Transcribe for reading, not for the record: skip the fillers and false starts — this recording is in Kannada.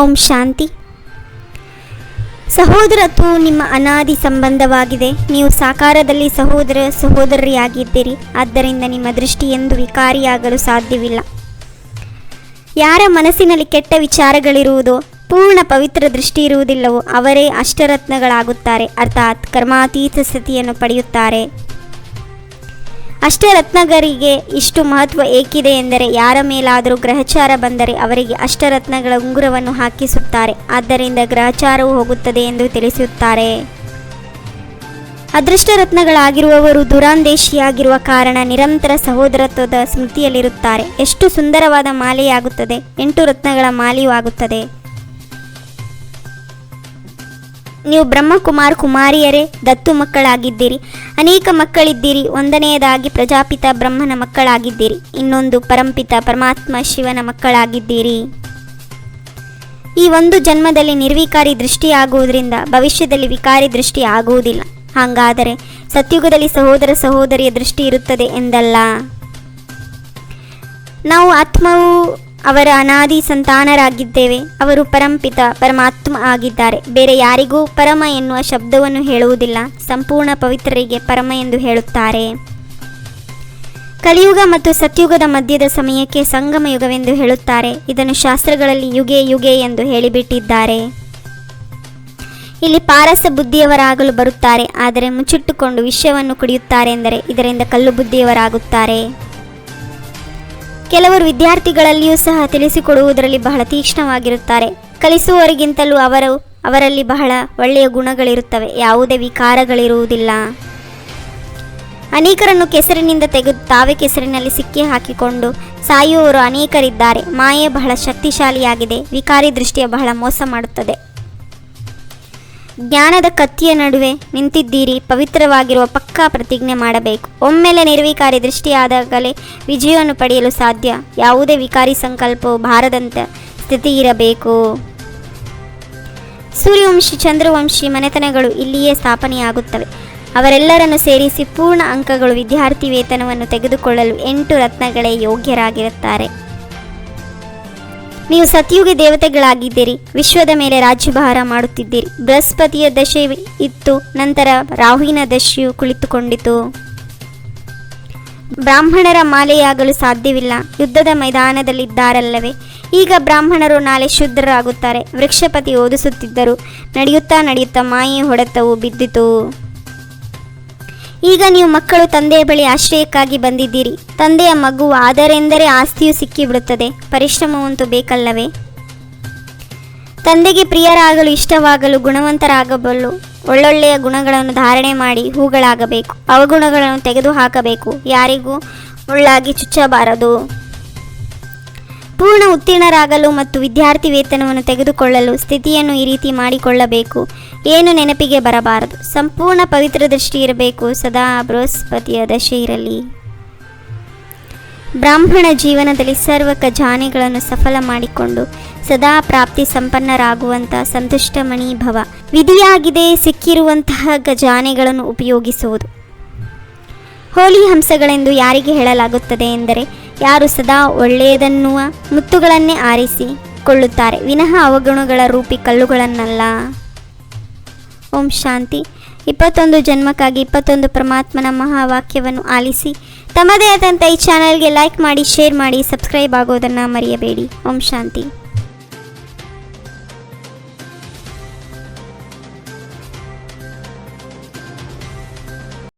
ಓಂ ಶಾಂತಿ. ಸಹೋದರತ್ವವು ನಿಮ್ಮ ಅನಾದಿ ಸಂಬಂಧವಾಗಿದೆ. ನೀವು ಸಾಕಾರದಲ್ಲಿ ಸಹೋದರ ಸಹೋದರಿಯಾಗಿದ್ದೀರಿ. ಆದ್ದರಿಂದ ನಿಮ್ಮ ದೃಷ್ಟಿ ಎಂದು ವಿಕಾರಿಯಾಗಲು ಸಾಧ್ಯವಿಲ್ಲ. ಯಾರ ಮನಸ್ಸಿನಲ್ಲಿ ಕೆಟ್ಟ ವಿಚಾರಗಳಿರುವುದೋ, ಪೂರ್ಣ ಪವಿತ್ರ ದೃಷ್ಟಿ ಇರುವುದಿಲ್ಲವೋ ಅವರೇ ಅಷ್ಟರತ್ನಗಳಾಗುತ್ತಾರೆ, ಅರ್ಥಾತ್ ಕರ್ಮಾತೀತ ಸ್ಥಿತಿಯನ್ನು ಪಡೆಯುತ್ತಾರೆ. ಅಷ್ಟರತ್ನಗರಿಗೆ ಇಷ್ಟು ಮಹತ್ವ ಏಕಿದೆ ಎಂದರೆ, ಯಾರ ಮೇಲಾದರೂ ಗ್ರಹಚಾರ ಬಂದರೆ ಅವರಿಗೆ ಅಷ್ಟರತ್ನಗಳ ಉಂಗುರವನ್ನು ಹಾಕಿಸುತ್ತಾರೆ. ಆದ್ದರಿಂದ ಗ್ರಹಚಾರವು ಹೋಗುತ್ತದೆ ಎಂದು ತಿಳಿಸುತ್ತಾರೆ. ಅದೃಷ್ಟರತ್ನಗಳಾಗಿರುವವರು ದುರಾಂದೇಶಿಯಾಗಿರುವ ಕಾರಣ ನಿರಂತರ ಸಹೋದರತ್ವದ ಸ್ಮೃತಿಯಲ್ಲಿರುತ್ತಾರೆ. ಎಷ್ಟು ಸುಂದರವಾದ ಮಾಲೆಯಾಗುತ್ತದೆ. 8 ರತ್ನಗಳ ಮಾಲೆಯೂ ಆಗುತ್ತದೆ. ನೀವು ಬ್ರಹ್ಮಕುಮಾರ್ ಕುಮಾರಿಯರೇ ದತ್ತು ಮಕ್ಕಳಾಗಿದ್ದೀರಿ. ಅನೇಕ ಮಕ್ಕಳಿದ್ದೀರಿ. ಒಂದನೆಯದಾಗಿ ಪ್ರಜಾಪಿತ ಬ್ರಹ್ಮನ ಮಕ್ಕಳಾಗಿದ್ದೀರಿ. ಇನ್ನೊಂದು ಪರಂಪಿತ ಪರಮಾತ್ಮ ಶಿವನ ಮಕ್ಕಳಾಗಿದ್ದೀರಿ. ಈ ಒಂದು ಜನ್ಮದಲ್ಲಿ ನಿರ್ವಿಕಾರಿ ದೃಷ್ಟಿ ಆಗುವುದರಿಂದ ಭವಿಷ್ಯದಲ್ಲಿ ವಿಕಾರಿ ದೃಷ್ಟಿ ಆಗುವುದಿಲ್ಲ. ಹಾಗಾದರೆ ಸತ್ಯುಗದಲ್ಲಿ ಸಹೋದರ ಸಹೋದರಿಯ ದೃಷ್ಟಿ ಇರುತ್ತದೆ ಎಂದಲ್ಲ. ನಾವು ಆತ್ಮವು ಅವರ ಅನಾದಿ ಸಂತಾನರಾಗಿದ್ದೇವೆ. ಅವರು ಪರಂಪಿತ ಪರಮಾತ್ಮ ಆಗಿದ್ದಾರೆ. ಬೇರೆ ಯಾರಿಗೂ ಪರಮ ಎನ್ನುವ ಶಬ್ದವನ್ನು ಹೇಳುವುದಿಲ್ಲ. ಸಂಪೂರ್ಣ ಪವಿತ್ರರಿಗೆ ಪರಮ ಎಂದು ಹೇಳುತ್ತಾರೆ. ಕಲಿಯುಗ ಮತ್ತು ಸತ್ಯುಗದ ಮಧ್ಯದ ಸಮಯಕ್ಕೆ ಸಂಗಮ ಯುಗವೆಂದು ಹೇಳುತ್ತಾರೆ. ಇದನ್ನು ಶಾಸ್ತ್ರಗಳಲ್ಲಿ ಯುಗೆ ಯುಗೆ ಎಂದು ಹೇಳಿಬಿಟ್ಟಿದ್ದಾರೆ. ಇಲ್ಲಿ ಪಾರಸ ಬುದ್ಧಿಯವರಾಗಲು ಬರುತ್ತಾರೆ, ಆದರೆ ಮುಚ್ಚಿಟ್ಟುಕೊಂಡು ವಿಷಯವನ್ನು ಕುಡಿಯುತ್ತಾರೆ ಎಂದರೆ ಇದರಿಂದ ಕಲ್ಲು ಬುದ್ಧಿಯವರಾಗುತ್ತಾರೆ. ಕೆಲವರು ವಿದ್ಯಾರ್ಥಿಗಳಲ್ಲಿಯೂ ಸಹ ತಿಳಿಸಿಕೊಡುವುದರಲ್ಲಿ ಬಹಳ ತೀಕ್ಷ್ಣವಾಗಿರುತ್ತಾರೆ. ಕಲಿಸುವವರಿಗಿಂತಲೂ ಅವರಲ್ಲಿ ಬಹಳ ಒಳ್ಳೆಯ ಗುಣಗಳಿರುತ್ತವೆ. ಯಾವುದೇ ವಿಕಾರಗಳಿರುವುದಿಲ್ಲ. ಅನೇಕರನ್ನು ಕೆಸರಿನಿಂದ ತೆಗೆದು ತಾವೇ ಕೆಸರಿನಲ್ಲಿ ಸಿಕ್ಕಿ ಹಾಕಿಕೊಂಡು ಸಾಯುವವರು ಅನೇಕರಿದ್ದಾರೆ. ಮಾಯೆ ಬಹಳ ಶಕ್ತಿಶಾಲಿಯಾಗಿದೆ. ವಿಕಾರಿ ದೃಷ್ಟಿಯ ಬಹಳ ಮೋಸ ಮಾಡುತ್ತದೆ. ಜ್ಞಾನದ ಕತ್ತಿಯ ನಡುವೆ ನಿಂತಿದ್ದೀರಿ. ಪವಿತ್ರವಾಗಿರುವ ಪಕ್ಕಾ ಪ್ರತಿಜ್ಞೆ ಮಾಡಬೇಕು. ಒಮ್ಮೆಲೆ ನಿರ್ವಿಕಾರಿ ದೃಷ್ಟಿಯಾದಾಗಲೇ ವಿಜಯವನ್ನು ಪಡೆಯಲು ಸಾಧ್ಯ. ಯಾವುದೇ ವಿಕಾರಿ ಸಂಕಲ್ಪವು ಬಾರದಂತ ಸ್ಥಿತಿ ಇರಬೇಕು. ಸೂರ್ಯವಂಶಿ ಚಂದ್ರವಂಶಿ ಮನೆತನಗಳು ಇಲ್ಲಿಯೇ ಸ್ಥಾಪನೆಯಾಗುತ್ತವೆ. ಅವರೆಲ್ಲರನ್ನು ಸೇರಿಸಿ ಪೂರ್ಣ ಅಂಕಗಳು ವಿದ್ಯಾರ್ಥಿ ವೇತನವನ್ನು ತೆಗೆದುಕೊಳ್ಳಲು 8 ರತ್ನಗಳೇ ಯೋಗ್ಯರಾಗಿರುತ್ತಾರೆ. ನೀವು ಸತ್ಯುಗಿ ದೇವತೆಗಳಾಗಿದ್ದೀರಿ. ವಿಶ್ವದ ಮೇಲೆ ರಾಜ್ಯಭಾರ ಮಾಡುತ್ತಿದ್ದೀರಿ. ಬೃಹಸ್ಪತಿಯ ದಶೆ ಇತ್ತು. ನಂತರ ರಾಹುವಿನ ದಶೆಯು ಕುಳಿತುಕೊಂಡಿತು. ಬ್ರಾಹ್ಮಣರ ಮಾಲೆಯಾಗಲು ಸಾಧ್ಯವಿಲ್ಲ. ಯುದ್ಧದ ಮೈದಾನದಲ್ಲಿದ್ದಾರಲ್ಲವೇ. ಈಗ ಬ್ರಾಹ್ಮಣರು ನಾಳೆ ಶೂದ್ರರಾಗುತ್ತಾರೆ. ವೃಕ್ಷಪತಿ ಓದಿಸುತ್ತಿದ್ದರು. ನಡೆಯುತ್ತಾ ನಡೆಯುತ್ತಾ ಮಾಯೆ ಹೊಡೆತವು ಬಿದ್ದಿತು. ಈಗ ನೀವು ಮಕ್ಕಳು ತಂದೆಯ ಬಳಿ ಆಶ್ರಯಕ್ಕಾಗಿ ಬಂದಿದ್ದೀರಿ. ತಂದೆಯ ಮಗು ಆದರೆಂದರೆ ಆಸ್ತಿಯು ಸಿಕ್ಕಿಬಿಡುತ್ತದೆ. ಪರಿಶ್ರಮವಂತೂ ಬೇಕಲ್ಲವೇ. ತಂದೆಗೆ ಪ್ರಿಯರಾಗಲು, ಇಷ್ಟವಾಗಲು, ಗುಣವಂತರಾಗಬಲ್ಲು ಒಳ್ಳೊಳ್ಳೆಯ ಗುಣಗಳನ್ನು ಧಾರಣೆ ಮಾಡಿ ಹೂಗಳಾಗಬೇಕು. ಅವಗುಣಗಳನ್ನು ತೆಗೆದುಹಾಕಬೇಕು. ಯಾರಿಗೂ ಮುಳ್ಳಾಗಿ ಚುಚ್ಚಬಾರದು. ಪೂರ್ಣ ಉತ್ತೀರ್ಣರಾಗಲು ಮತ್ತು ವಿದ್ಯಾರ್ಥಿ ವೇತನವನ್ನು ತೆಗೆದುಕೊಳ್ಳಲು ಸ್ಥಿತಿಯನ್ನು ಈ ರೀತಿ ಮಾಡಿಕೊಳ್ಳಬೇಕು. ಏನು ನೆನಪಿಗೆ ಬರಬಾರದು. ಸಂಪೂರ್ಣ ಪವಿತ್ರ ದೃಷ್ಟಿ ಇರಬೇಕು. ಸದಾ ಬೃಹಸ್ಪತಿಯ ದಶೆ ಇರಲಿ. ಬ್ರಾಹ್ಮಣ ಜೀವನದಲ್ಲಿ ಸರ್ವ ಖಜಾನೆಗಳನ್ನು ಸಫಲ ಮಾಡಿಕೊಂಡು ಸದಾ ಪ್ರಾಪ್ತಿ ಸಂಪನ್ನರಾಗುವಂಥ ಸಂತುಷ್ಟ ಮಣೀಭವ. ವಿಧಿಯಾಗಿದೆ ಸಿಕ್ಕಿರುವಂತಹ ಖಜಾನೆಗಳನ್ನು ಉಪಯೋಗಿಸುವುದು. ಹೋಲಿ ಹಂಸಗಳೆಂದು ಯಾರಿಗೆ ಹೇಳಲಾಗುತ್ತದೆ ಎಂದರೆ, ಯಾರು ಸದಾ ಒಳ್ಳೆಯದನ್ನುವ ಮುತ್ತುಗಳನ್ನೇ ಆರಿಸಿಕೊಳ್ಳುತ್ತಾರೆ, ವಿನಃ ಅವಗುಣಗಳ ರೂಪಿ ಕಲ್ಲುಗಳನ್ನಲ್ಲ. ಓಂ ಶಾಂತಿ. 21 ಜನ್ಮಕ್ಕಾಗಿ 21 ಪರಮಾತ್ಮನ ಮಹಾವಾಕ್ಯವನ್ನು ಆಲಿಸಿ ತಮ್ಮದೇ ಆದಂಥ ಈ ಚಾನಲ್ಗೆ ಲೈಕ್ ಮಾಡಿ, ಶೇರ್ ಮಾಡಿ, ಸಬ್ಸ್ಕ್ರೈಬ್ ಆಗೋದನ್ನು ಮರೆಯಬೇಡಿ. ಓಂ ಶಾಂತಿ.